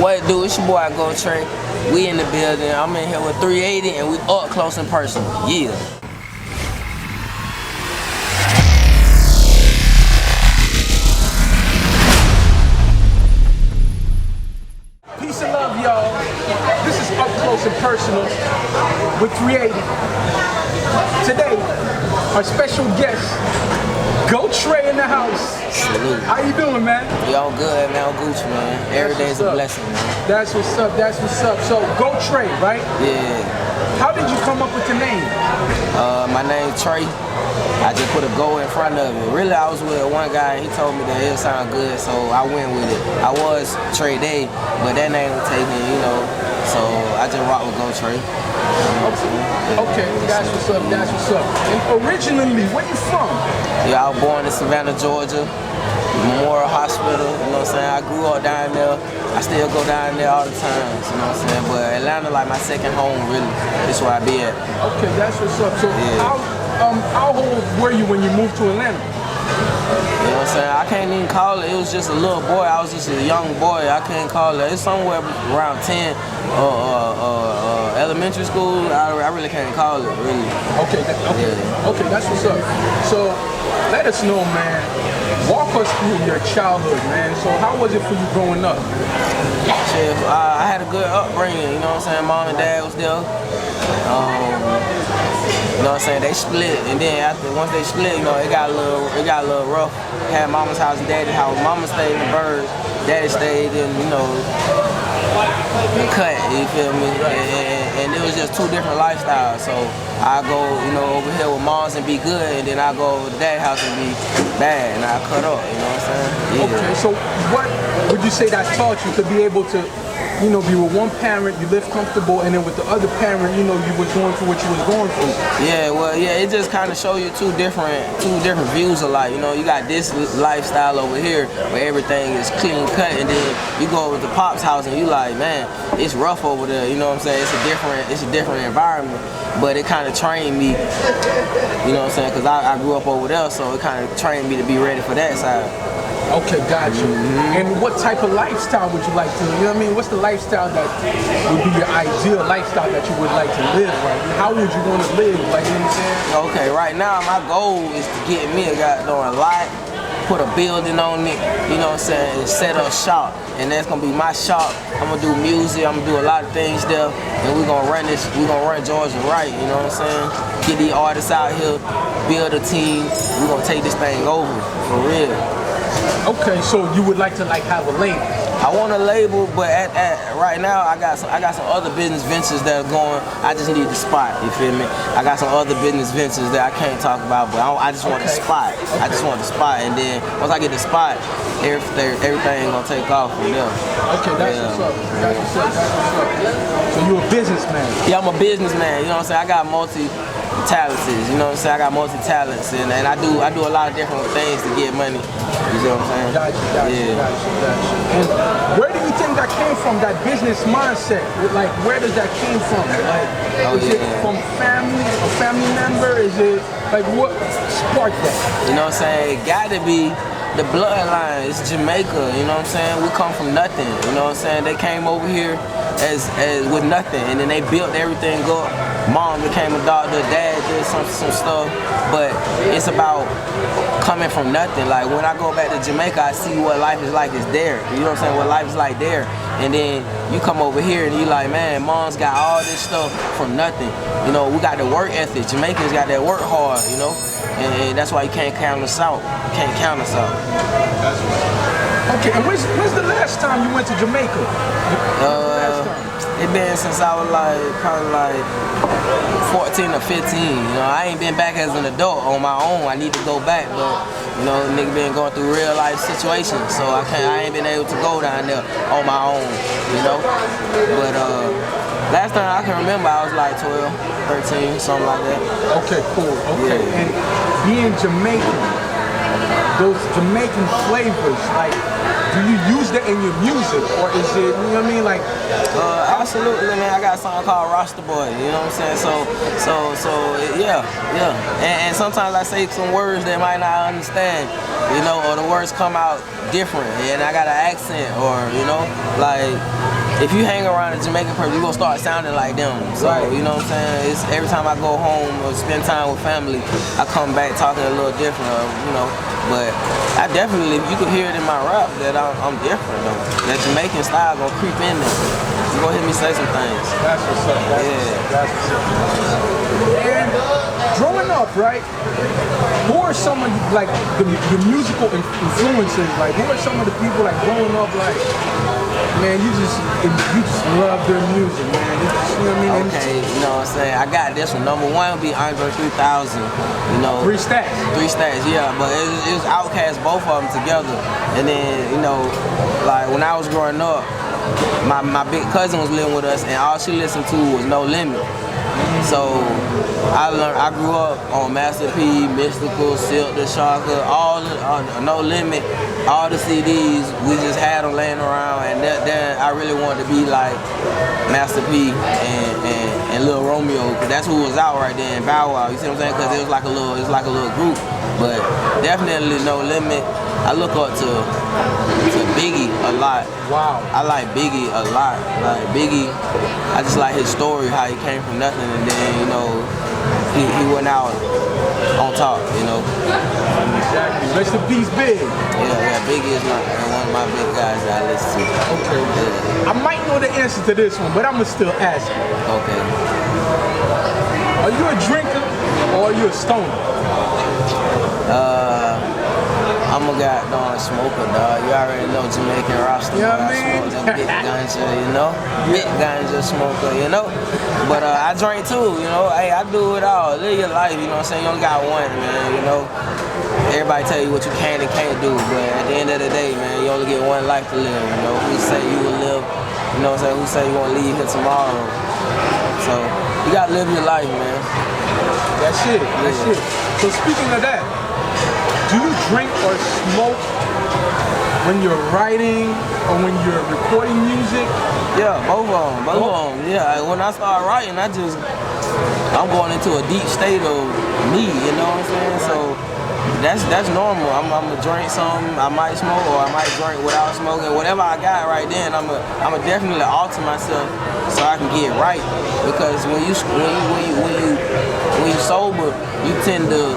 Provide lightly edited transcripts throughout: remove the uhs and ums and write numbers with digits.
What it do? It's your boy GoTrey. We in the building. I'm in here with 380 and we up close and personal. Yeah. Peace and love, y'all. This is Up Close and Personal with 380. Today, our special guest, GoTrey in the house. Salute. How you doing, man? Y'all good, man. Gucci, man. Every day's a blessing, man. That's what's up. That's what's up. So, GoTrey, right? Yeah. How did you come up with the name? My name Trey. I just put a go in front of it. Really, I was with one guy. He told me that it sound good, so I went with it. I was Trey Day, but that name was taken, you know. So I just rock with GoTrey. Okay, that's what's up. That's what's up. And originally, where you from? Yeah, I was born in Savannah, Georgia. Memorial Hospital, you know what I'm saying? I grew up down there. I still go down there all the time, you know what I'm saying? But Atlanta like my second home, really. That's where I be at. Okay, that's what's up. So how old were you when you moved to Atlanta? You know what I'm saying? I can't even call it. It was just a little boy. I was just a young boy. I can't call it. It's somewhere around 10 elementary school. I really can't call it, really. Okay, okay, that's what's up. So let us know, man. Walk us through your childhood, man. So how was it for you growing up? Shit, I had a good upbringing, you know what I'm saying? Mom and dad was there. You know what I'm saying? They split, and then once they split, you know, it got a little rough. Had mama's house and daddy's house. Mama stayed in the birds, daddy stayed in, you know, the cut, you feel me? And it was just two different lifestyles. So I go, you know, over here with moms and be good, and then I go over to dad's house and be bad, and I cut up, you know what I'm saying? Yeah. Okay, so what would you say that taught you to be able to, you know, be with one parent, you live comfortable, and then with the other parent, you know, you was going through what you was going through? Yeah, well, yeah, it just kind of show you two different views of life. You know, you got this lifestyle over here where everything is clean cut, and then you go over to Pop's house and you like, man, it's rough over there. You know what I'm saying? It's a different environment, but it kind of trained me. You know what I'm saying? Because I grew up over there, so it kind of trained me to be ready for that side. Okay, got you. And what type of lifestyle would you like to, you know what I mean? What's the lifestyle that would be your ideal lifestyle that you would like to live, right? How would you want to live, like, you know what I'm saying? Okay, right now my goal is to get me a goddamn lot, put a building on it, you know what I'm saying, and set up shop. And that's gonna be my shop. I'm gonna do music, I'm gonna do a lot of things there, and we're gonna run Georgia right, you know what I'm saying? Get these artists out here, build a team, we're gonna take this thing over, for real. Okay, so you would like to have a label? I want a label, but right now I got some other business ventures that are going. I just need the spot. You feel me? I got some other business ventures that I can't talk about, but I just want the spot. Okay. I just want the spot, and then once I get the spot, everything gonna take off from there. Okay, that's what's up. That's what's up. That's what's up. So you a businessman? Yeah, I'm a businessman. You know what I'm saying? I got multi-talents. You know what I'm saying? I got multi-talents, and I do a lot of different things to get money. You see what I'm saying? Got you. And where do you think that came from, that business mindset? Like, where does that came from? Like, is it from family, a family member? Is it, like, what sparked that? You know what I'm saying? It got to be the bloodline. It's Jamaica, you know what I'm saying? We come from nothing, you know what I'm saying? They came over here as with nothing, and then they built everything up. Mom became a doctor, dad did some stuff, but it's about coming from nothing. Like, when I go back to Jamaica, I see what life is like is there. You know what I'm saying? What life is like there. And then you come over here and you like, man, mom's got all this stuff from nothing. You know, we got the work ethic. Jamaicans got that work hard, you know? And that's why you can't count us out. You can't count us out. Okay, and when's the last time you went to Jamaica? It been since I was probably 14 or 15. You know, I ain't been back as an adult on my own. I need to go back, but you know, nigga been going through real life situations, so I ain't been able to go down there on my own. You know, but last time I can remember, I was like 12, 13, something like that. Okay, cool. Okay, yeah. And being Jamaican, those Jamaican flavors, like, do you use that in your music, or is it, you know what I mean, like? Absolutely, man. I got a song called Rasta Boy, you know what I'm saying? So yeah. And sometimes I say some words they might not understand, you know, or the words come out different, and I got an accent, or, you know, like, if you hang around a Jamaican person, you're gonna start sounding like them. So, you know what I'm saying? It's every time I go home or spend time with family, I come back talking a little different, you know. But I definitely, you can hear it in my rap that I'm different though. That Jamaican style gonna creep in there. You gonna hear me say some things. That's what's up. That's what's up. And growing up, right? Who are some of like the musical influences? Like, who are some of the people like growing up? Like, man, you just love their music, man. You just, you know what I mean? Okay, you know what I'm saying? I got this one. Number one would be Andre 3000. You know, 3 Stacks. 3 Stacks, yeah. But it was Outkast, both of them together. And then, you know, like when I was growing up, my big cousin was living with us, and all she listened to was No Limit. So I grew up on Master P, Mystical, Silk the Shocker, all No Limit, all the CDs. We just had them laying around, and then I really wanted to be like Master P and Lil Romeo, because that's who was out right there in Bow Wow. You see what I'm saying? Because it was like a little group. But definitely No Limit. I look up to Biggie a lot. Wow. I like Biggie a lot. Like Biggie, I just like his story, how he came from nothing, and then, you know, he went out on top, you know. Exactly. Rest in peace, Big. Yeah, Biggie is one of my big guys that I listen to. Okay. Yeah. I might know the answer to this one, but I'm gonna still ask you. Okay. Are you a drinker or are you a stoner? I'm a goddamn smoker, dog. You already know Jamaican roster. You know what I mean? Smoke them big ganja, you know? Big ganja smoker, you know? But I drink too, you know? Hey, I do it all. Live your life, you know what I'm saying? You only got one, man, you know? Everybody tell you what you can and can't do, but at the end of the day, man, you only get one life to live, you know? Who say you will live, you know what I'm saying? Who say you gonna leave here tomorrow? So, you gotta live your life, man. That's it. That's it. So speaking of that, do you drink or smoke when you're writing or when you're recording music? Yeah, both of them. Yeah, when I start writing, I'm going into a deep state of me, you know what I'm saying? So that's normal. I'm gonna drink something, I might smoke, or I might drink without smoking. Whatever I got right then, I'm a definitely alter myself so I can get right. Because when you sober, you tend to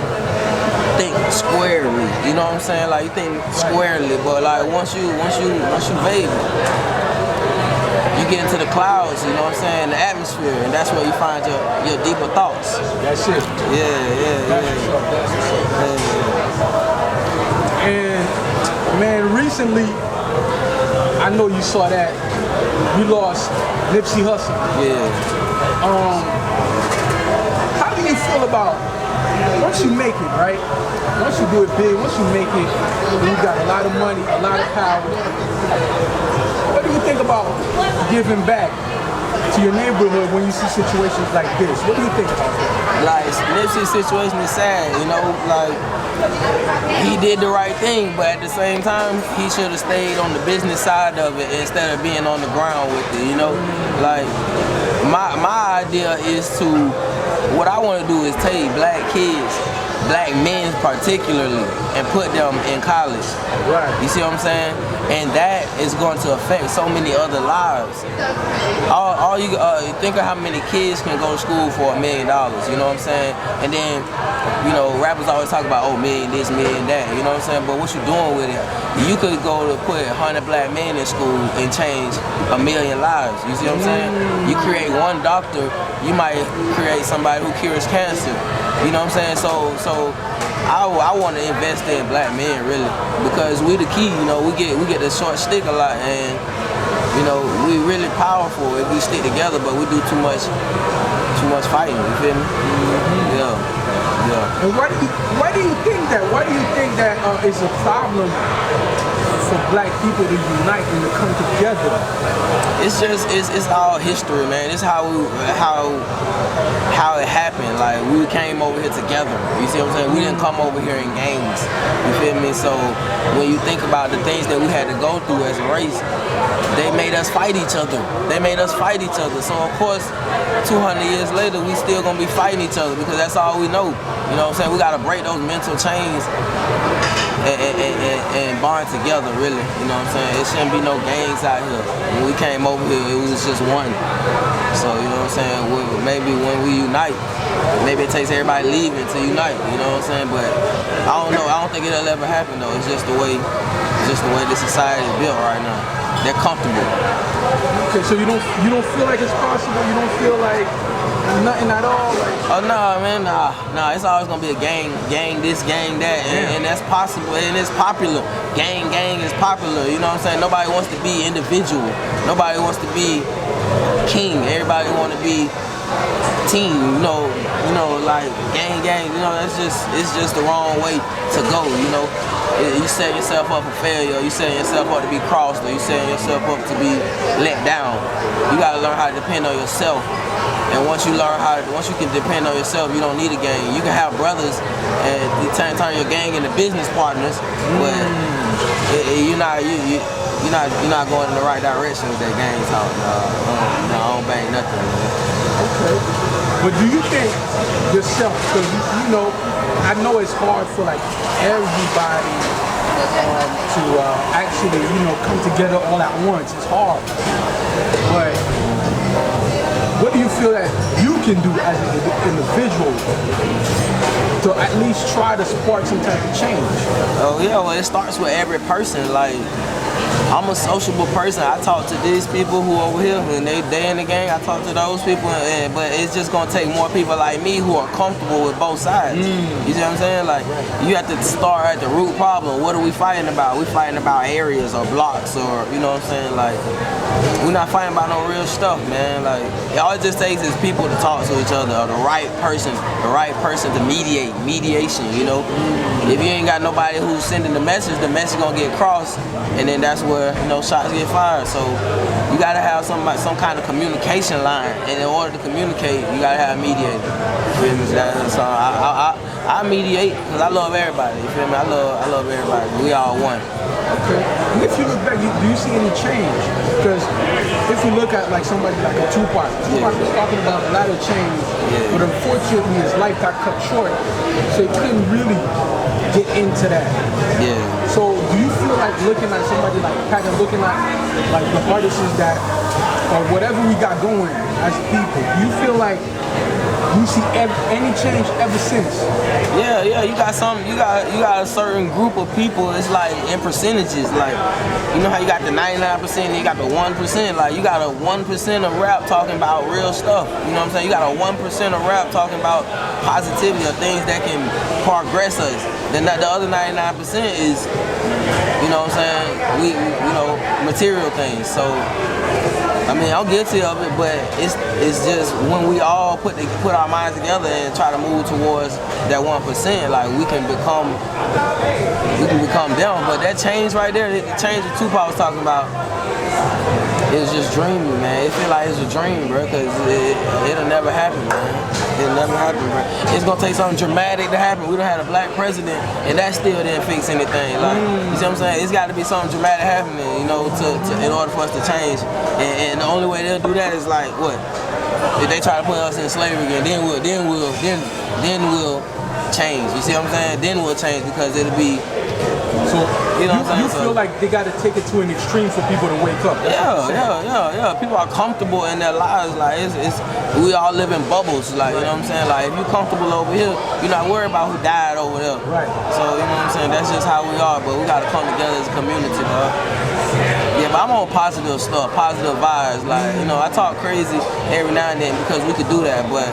think squarely, you know what I'm saying? Like you think squarely, but like once you vape, you get into the clouds, you know what I'm saying? The atmosphere, and that's where you find your deeper thoughts. That's it. Yeah. And man, recently, I know you saw that we lost Nipsey Hussle. Yeah. How do you feel about once you make it, right? Once you do it big, once you make it, you got a lot of money, a lot of power. What do you think about giving back to your neighborhood when you see situations like this? What do you think about that? Like, Nipsey's situation is sad, you know, like, he did the right thing, but at the same time, he should have stayed on the business side of it instead of being on the ground with it, you know? Like, my idea is what I want to do is take black kids, black men particularly, and put them in college. Right. You see what I'm saying? And that is going to affect so many other lives. All you think of how many kids can go to school for $1 million. You know what I'm saying? And then, you know, rappers always talk about, oh, million this, million that. You know what I'm saying? But what you doing with it? You could go to put 100 black men in school and change 1 million lives. You see what I'm saying? You create one doctor, you might create somebody who cures cancer. You know what I'm saying? So I want to invest in black men really, because we the key. You know, we get the short stick a lot, and you know we really powerful if we stick together. But we do too much fighting. You feel me? Yeah. And why do you think that? Why do you think that is a problem for black people to unite and to come together? It's all history, man. It's how it happened. Like we came over here together. You see what I'm saying? We didn't come over here in games. You feel me? So when you think about the things that we had to go through as a race, they made us fight each other. So of course, 200 years later, we still gonna be fighting each other because that's all we know. You know what I'm saying? We gotta break those mental chains and bond together, really. You know what I'm saying? It shouldn't be no gangs out here. When we came over here, it was just one. So, you know what I'm saying? Maybe when we unite, maybe it takes everybody leaving to unite. You know what I'm saying? But I don't know. I don't think it'll ever happen though. It's just the way this society is built right now. They're comfortable. Okay, so you don't feel like it's possible? You don't feel like nothing at all? Like... Oh no, man, nah. It's always gonna be a gang this, gang that, and that's possible, and it's popular. Gang is popular. You know what I'm saying? Nobody wants to be individual. Nobody wants to be king. Everybody want to be team. You know, like gang. You know, it's just the wrong way to go. You know. You set yourself up for failure, you set yourself up to be crossed, or you set yourself up to be let down. You gotta learn how to depend on yourself. And once you can depend on yourself, you don't need a gang. You can have brothers and you turn your gang into business partners, but you're not going in the right direction with that gang talk. I don't bang nothing, man. Okay. But do you think yourself, because you know, I know it's hard for like everybody to actually, you know, come together all at once. It's hard. But what do you feel that you can do as an individual to at least try to spark some type of change? Oh yeah, well it starts with every person. Like, I'm a sociable person. I talk to these people who over here, and they in the gang. I talk to those people, but it's just gonna take more people like me who are comfortable with both sides. You see what I'm saying? Like, you have to start at the root problem. What are we fighting about? We fighting about areas or blocks, or you know what I'm saying? Like, we're not fighting about no real stuff, man. Like, all it just takes is people to talk to each other, or the right person to mediation. You know, if you ain't got nobody who's sending the message gonna get crossed, and then that's where, you know, shots get fired. So you gotta have some kind of communication line, and in order to communicate, you gotta have a mediator. You feel me? So I mediate because I love everybody. You feel me? I love everybody. We all one. Okay. And if you look back, do you see any change? Because if you look at like somebody like a Tupac was talking about a lot of change, but unfortunately his life got cut short, so he couldn't really get into that. Yeah. So do you feel like looking at somebody like Pac and looking at like the artists that, or whatever we got going as people, do you feel like you see any change ever since? Yeah, you got a certain group of people. It's like in percentages. Like, you know how you got the 99% and you got the 1%. Like, you got a 1% of rap talking about real stuff. You know what I'm saying? You got a 1% of rap talking about positivity or things that can progress us. Then the other 99% is, you know what I'm saying, you know, material things. So, I mean, I'm guilty of it, but it's just when we all put our minds together and try to move towards that 1%, like we can become them. But that change right there, the change that Tupac was talking about, it's just dreaming, man. It feel like it's a dream, bro, because it'll never happen, man. It'll never happen, bro. It's gonna take something dramatic to happen. We done had a black president, and that still didn't fix anything. Like, you see what I'm saying? It's got to be something dramatic happening, you know, in order for us to change. And the only way they'll do that is like what? If they try to put us in slavery again, then we'll change. You see what I'm saying? Then we'll change because it'll be. So you know what I'm saying? You feel like they got to take it to an extreme for people to wake up. Yeah. People are comfortable in their lives. Like we all live in bubbles. Like, you know what I'm saying? Like, if you're comfortable over here, you're not worried about who died over there. Right. So, you know what I'm saying? That's just how we are. But we got to come together as a community, bro. Yeah, but I'm on positive stuff, positive vibes. Like, you know, I talk crazy every now and then because we could do that, but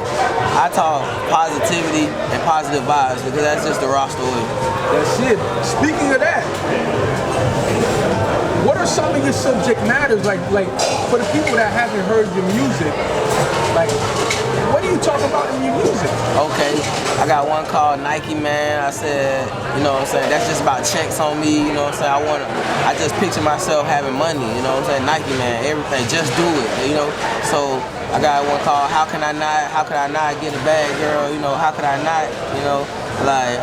I talk positivity and positive vibes because that's just the raw story. That's it. Speaking of that, what are some of your subject matters? Like for the people that haven't heard your music, like, what do you talk about in your music? Okay, I got one called Nike, man. I said, you know what I'm saying, that's just about checks on me, you know what I'm saying. I just picture myself having money, you know what I'm saying. Nike, man, everything, just do it, you know. So I got one called How Can I Not get a bag, girl, you know, how could I not, you know. Like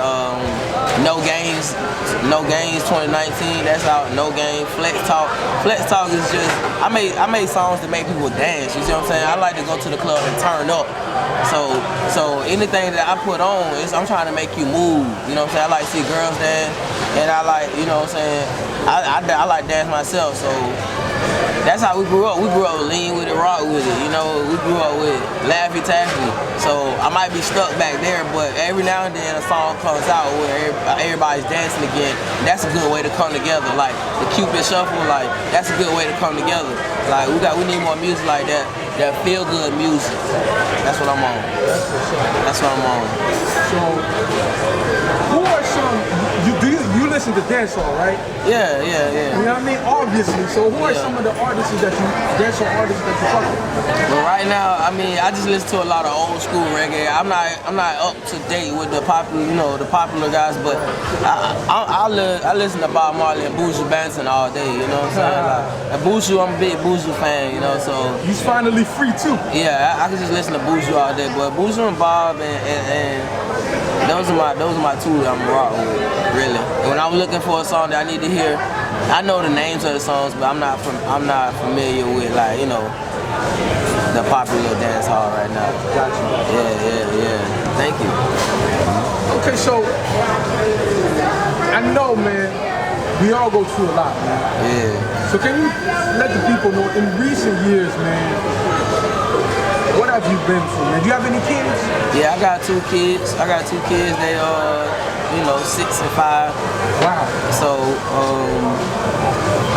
No Games 2019, that's out. No Game, Flex Talk. Flex Talk is just I made songs that make people dance. You see what I'm saying? I like to go to the club and turn up. So anything that I put on is I'm trying to make you move. You know what I'm saying? I like to see girls dance, and I like, you know what I'm saying, I like dance myself. So that's how we grew up. We grew up with lean with it, rock with it. You know, we grew up with Laffy Taffy. So I might be stuck back there, but every now and then a song comes out where everybody's dancing again. That's a good way to come together. Like the Cupid Shuffle, like that's a good way to come together. Like we need more music like that. That feel good music. That's what I'm on. That's what I'm on. So who are some you listen to dancehall, right? Yeah. You know what I mean? Obviously. So who are some of the dancehall artists that you fuck with? Well, right now, I mean, I just listen to a lot of old school reggae. I'm not up to date with the popular guys, but I listen to Bob Marley and Buju Banton all day. You know what I'm saying? Like, and Buju, I'm a big Buju fan. You know, so he's finally free too. Yeah, I can just listen to Buju all day, but Buju and Bob and those are my two that I'm rock with, really. And when I'm looking for a song that I need to hear, I know the names of the songs, but I'm not familiar with, like, you know, the popular dance hall right now. Gotcha. Yeah. Thank you. Okay, so I know, man, we all go through a lot, man. Yeah. So can you let the people know, in recent years, man, what have you been through, man? Do you have any kids? Yeah, I got two kids. They you know, 6 and 5. Wow. So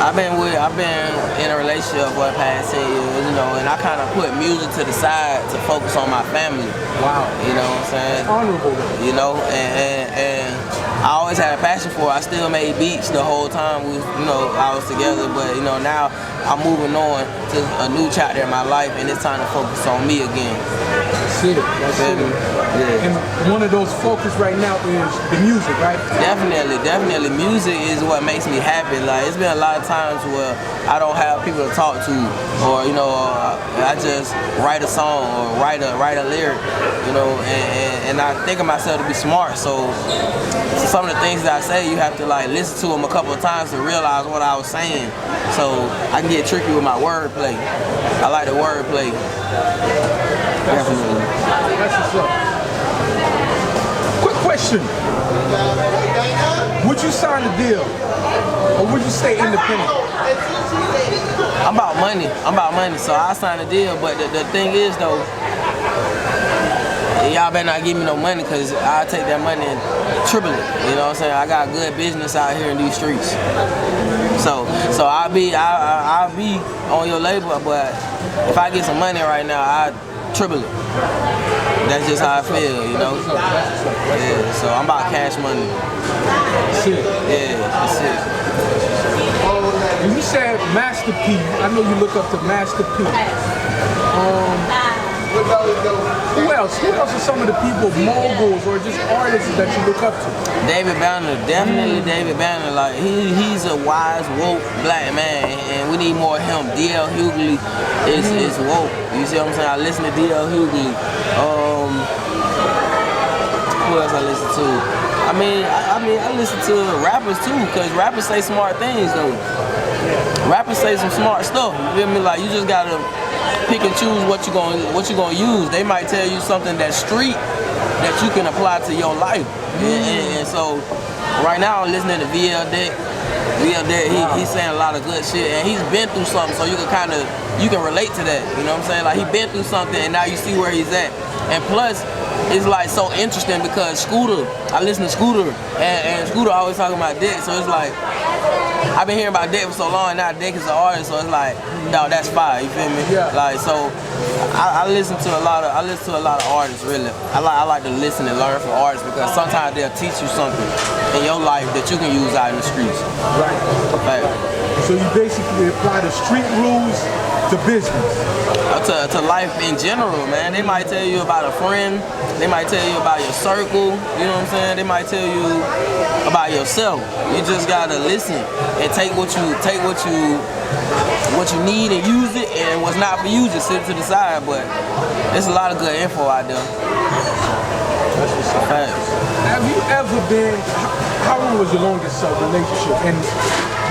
I've been in a relationship for the past 10 years, you know, and I kind of put music to the side to focus on my family. Wow. You know what I'm saying? That's honorable. You know, and I always had a passion for it. I still made beats the whole time I was together, but you know, now I'm moving on to a new chapter in my life, and it's time to focus on me again. That's it. Yeah. And one of those focus right now is the music, right? Definitely. Music is what makes me happy. Like, it's been a lot of times where I don't have people to talk to, or you know, I just write a song or write a lyric, you know, and I think of myself to be smart. So some of the things that I say, you have to like listen to them a couple of times to realize what I was saying. So I can get tricky with my wordplay. I like the wordplay. Definitely. That's what's up. Quick question. Would you sign a deal, or would you stay independent? I'm about money, so I sign a deal. But the thing is, though, y'all better not give me no money, because I'll take that money and triple it. You know what I'm saying? I got good business out here in these streets. So I'll be on your label, but if I get some money right now, I triple it. That's just how I feel, you know? Yeah, so I'm about cash money. That's it. Yeah, that's it. When you said Master P, I know you look up to Master P. Who else? Who else are some of the people, moguls or just artists that you look up to? David Banner, definitely David Banner. Like he's a wise, woke black man, and we need more of him. D.L. Hughley is woke. You see what I'm saying? I listen to D.L. Hughley. Who else I listen to? I mean, I listen to rappers too, because rappers say smart things though. Rappers say some smart stuff. You feel me? Like, you just gotta pick and choose what you gonna use. They might tell you something that's street that you can apply to your life. And so right now I'm listening to VL Deck. He's saying a lot of good shit, and he's been through something, so you can relate to that. You know what I'm saying? Like, he been through something, and now you see where he's at. And plus, it's like so interesting because Scooter, I listen to Scooter, and Scooter always talking about Deck, so it's like, I've been hearing about Deck for so long, and now Deck is an artist, so it's like, no, that's fire, you feel me? Yeah. Like, so I listen to a lot of artists, really. I like to listen and learn from artists, because sometimes they'll teach you something in your life that you can use out in the streets. Right. So you basically apply the street rules to business. To life in general, man. They might tell you about a friend. They might tell you about your circle. You know what I'm saying? They might tell you about yourself. You just gotta listen and take what you need and use it, and what's not for you, just sit to the side. But there's a lot of good info out there. That's what's up. Have you ever been, how long was your longest relationship? And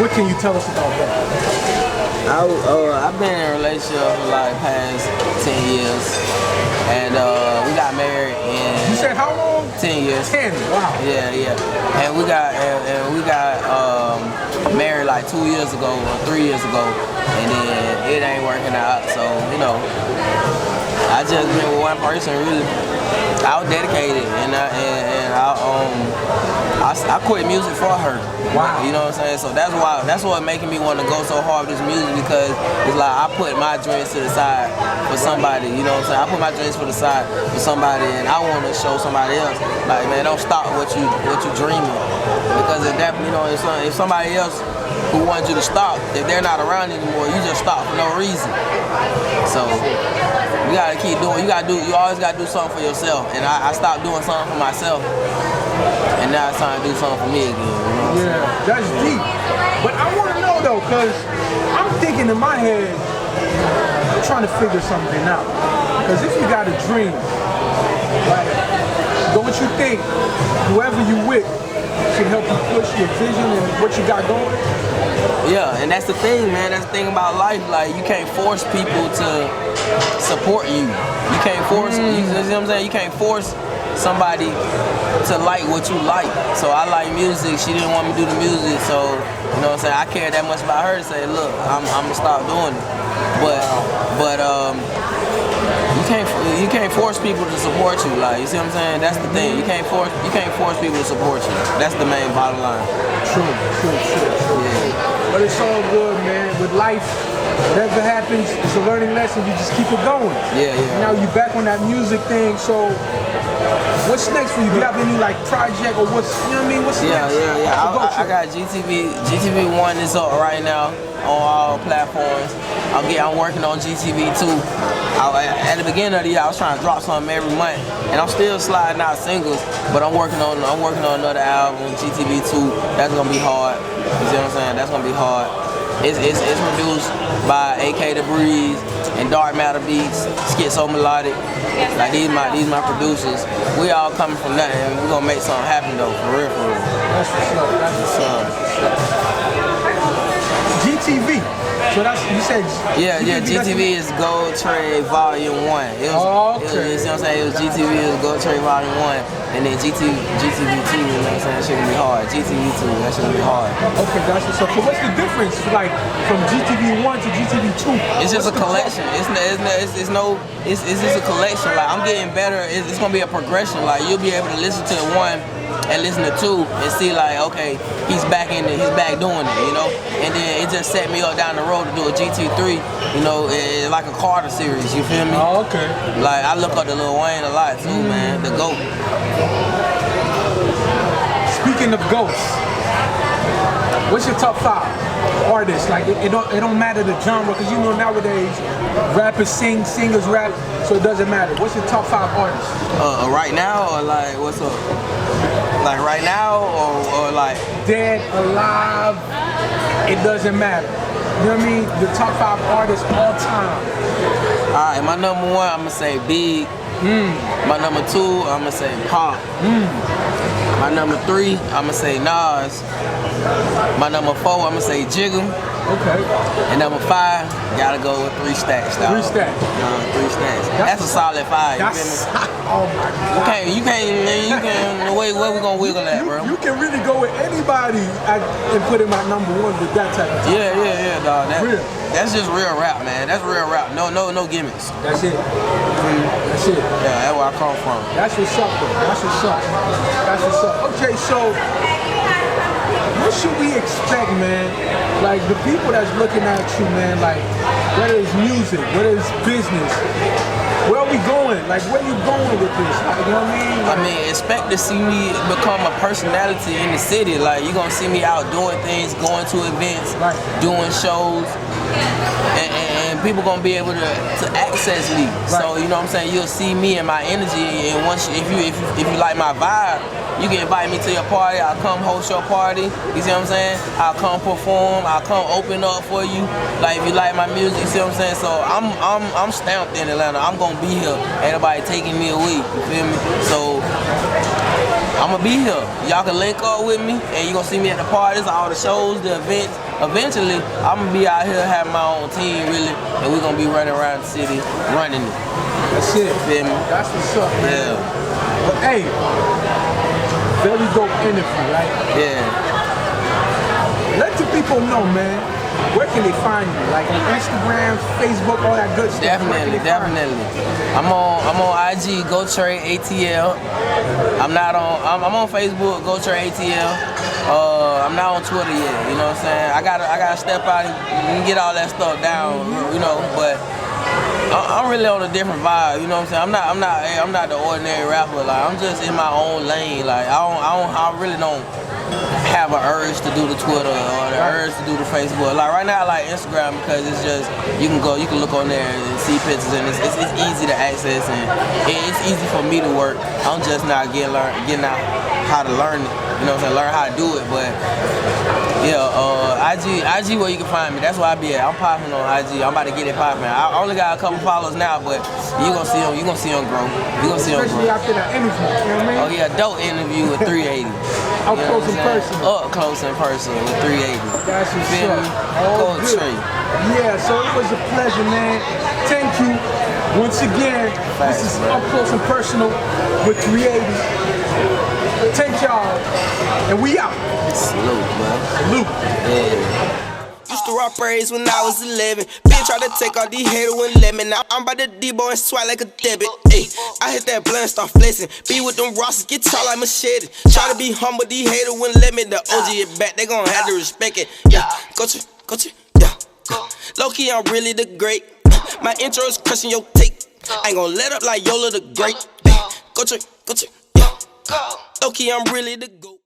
what can you tell us about that? I've been in a relationship for like past 10 years. And we got married in... You said how long? 10 years. 10, wow. Yeah. And we got married like 2 years ago or 3 years ago. And then it ain't working out. So, you know, I just been with one person really. I was dedicated and I quit music for her. Wow. You know what I'm saying? So that's what making me want to go so hard with this music, because it's like I put my dreams to the side for somebody, you know what I'm saying? I put my dreams to the side for somebody, and I want to show somebody else, like, man, don't stop what you dreaming, because if that, you know, if somebody else who wants you to stop, if they're not around anymore, you just stop for no reason. So you gotta keep doing. You always gotta do something for yourself. And I stopped doing something for myself, and now it's time to do something for me again. You know? Yeah, that's deep. But I want to know though, cause I'm thinking in my head, I'm trying to figure something out. Cause if you got a dream, like, don't you think whoever you with should help you push your vision and what you got going? Yeah, and that's the thing, man. That's the thing about life. Like, you can't force people to support you. You can't force, you know what I'm saying? You can't force somebody to like what you like. So I like music. She didn't want me to do the music. So, you know what I'm saying? I care that much about her to say, look, I'm going to stop doing it. But you can't force people to support you. Like, you see what I'm saying? That's the thing. You can't force people to support you. That's the main bottom line. True. Yeah. But it's all good, man. With life, whatever happens, it's a learning lesson. You just keep it going. Yeah. Now you back on that music thing. So what's next for you? Do you have any like project or what's, you know what I mean? What's next? I got GTV 1 is up right now on all platforms. I'm working on GTV 2. At the beginning of the year, I was trying to drop something every month, and I'm still sliding out singles. But I'm working on another album, GTV 2. That's gonna be hard. You see what I'm saying? That's gonna be hard. It's produced by AK The Breeze and Dark Matter Beats, Schizo Melodic. Like these my producers. We all coming from nothing, and we're gonna make something happen though, for real. That's what's up. GTV. So that's, you said... Yeah, GTV is GoTrey Volume 1. It was, okay. You see what I'm saying? It was GTV, it was GoTrey Volume 1, and then GTV 2, you know what I'm saying? That shit gonna be hard. GTV 2, that shit gonna be hard. Okay, that's what's up. So what's the difference, like, from GTV 1 to GTV 2? It's just a collection. It's just a collection. Like, I'm getting better. It's gonna be a progression. Like, you'll be able to listen to one and listen to 2 and see, like, okay, he's back doing it, you know? And then it just set me up down the road to do a GT3, you know, it's like a Carter series, you feel me? Oh, okay. Like, I look up to Lil Wayne a lot too, man, the GOAT. Speaking of GOATs, what's your top 5 artists? Like, it don't matter the genre, because you know nowadays, rappers sing, singers rap, so it doesn't matter. What's your top 5 artists? Right now, or like, what's up? Like right now, or like? Dead, alive, it doesn't matter. You know what I mean? The top 5 artists all time. Alright, my number 1, I'm gonna say Big. My number 2, I'm gonna say Pop. My number 3, I'm gonna say Nas. My number 4, I'm gonna say Jigga. Okay. And number 5, gotta go with 3 Stacks, dog. 3 Stacks. 3 Stacks. That's a solid 5. You feel me? Oh my God. You can. Where we gonna wiggle at, bro? You can really go with anybody and put him at number 1 with that type of time. Yeah, dog. That's just real rap, man. That's real rap. No gimmicks. That's it. That's it. Yeah, that's where I come from. That's what's up, though. That's what's up. Okay, so what should we expect, man? Like, the people that's looking at you, man, like, whether it's music, whether it's business, where are we going? Like, where you going with this? Like, you know what I mean? Expect to see me become a personality in the city. Like, you're gonna see me out doing things, going to events, doing shows, and people gonna be able to access me. So, you know what I'm saying? You'll see me and my energy, and once if you like my vibe, You can invite me to your party, I'll come host your party, you see what I'm saying? I'll come perform, I'll come open up for you, like if you like my music, you see what I'm saying? So I'm stamped in Atlanta, I'm gonna be here, ain't nobody taking me away, you feel me? So I'm gonna be here, y'all can link up with me, and you gonna see me at the parties, all the shows, the events. Eventually, I'm gonna be out here having my own team, really, and we're gonna be running around the city, running it. That's it. Feel me? That's what's up, man. Yeah. But hey, very dope interview, right? Yeah. Let the people know, man. Where can they find you? Like on Instagram, Facebook, all that good stuff. Definitely. I'm on IG, GoTrey ATL. I'm on Facebook, GoTrey ATL. I'm not on Twitter yet, you know what I'm saying? I gotta step out and get all that stuff down, you know, but I'm really on a different vibe, you know what I'm saying? I'm not the ordinary rapper, like I'm just in my own lane, like I really don't have an urge to do the Twitter or the urge to do the Facebook. Like right now I like Instagram because it's just, you can look on there and see pictures, and it's easy to access, and it's easy for me to work. I'm just not getting out how to learn it, you know what I'm saying, learn how to do it. But yeah, IG where you can find me, that's where I be at. I'm popping on IG, I'm about to get it popping. I only got a couple followers now, but you gonna see them grow. Especially after that interview, you know what I mean? Oh yeah, dope interview with 380. Up close and personal. Up close and personal with 380. That's what's up. GoTrey. Yeah, so it was a pleasure, man. Thank you. Once again, Thanks, this is bro. Up Close and Personal with 380. Thank y'all, and we out. Salute, bro. Salute. Yeah. Used to rock braids when I was 11. Bitch tried to take all these haters when let me. Now I'm by the D-boy and swat like a debit. Ayy, I hit that blunt, start flexing. Be with them Rosses, get tall like machete. Try to be humble, these haters wouldn't let me. The OG is back, they gon' have to respect it. Yeah, GoTrey, yeah. Low key, I'm really the great. My intro is crushing your tape. I ain't gon' let up like Yola the Great. GoTrey, yeah. Low key, I'm really the GOAT.